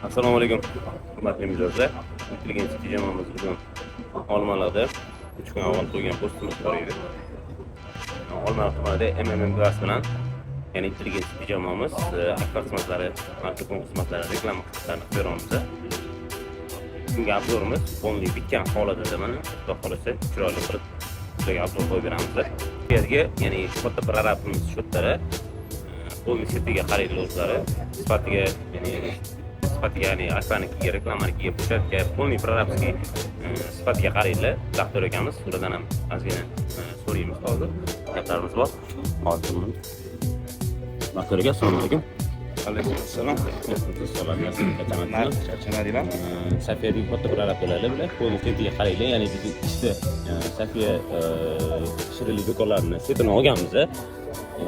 Assalomu alaykum, hurmatli mijozlar. Intelligent City jamoamiz bugun Olmaliqda 3 kun avval qo'ygan postimiz bor edi. Olmaliq tumanida MMM Glass bilan, ya'ni Intelligent City jamoamiz akbar xizmatlari, marketing xizmatlari, reklama xizmatlarini qilib beramiz. Bunga obzorimiz polniy bitgan holatida mana xudo xolasa chiroyli qilib sizlarga obzor qo'yib beramiz. Bu yerga, ya'ni katta prorabimiz shu yerda polniy setiga qaraydilar o'zlari, sifatiga, ya'ni aksanikiga, reklamanikiga, pushatga, polniy prorabskiy sifatiga qaraydilar. Doktor akamiz buradan ham ozgina so'raymiz hozir. Gaplarimiz bor. Hozir doktor aka, assalomu alaykum. Alaykum assalom. Charchamadinglar? Safiyadagi katta prorab bo'ladi bular. Polniy setiga qaraydilar, ya'ni biz ishda Safiya shirinlik do'konlarini setini olganmiz.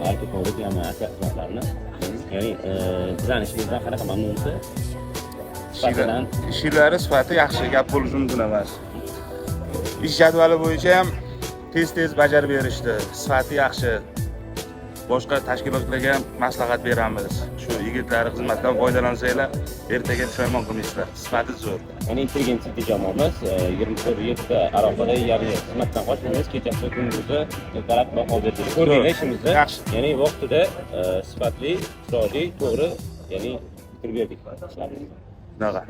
Marketing reklama xizmatlarini. Ya'ni bizning ishimizdan qanaqa mamnunsiz? Ishlari sifati yaxshi, gap bo'lishi mumkin emas. Ish jadvali bo'yicha ham tez bajarib berishdi. Sifati yaxshi. Boshqa tashkilotlarga ham maslahat beramiz. Shu yigitlar xizmatdan foydalansanglar, ertaga pushaymon qilmaysizlar. Sifati zo'r. Ya'ni Intelligent City jamoamiz 24/7 alohida yarli xizmatdan qochmaymiz. Kechasi kunduzi ertalab baho berdik. Ko'rgan ishimizni ya'ni vaqtida sifatli, chiroyli, to'g'ri, ya'ni bitirib berdik. Shunaqa.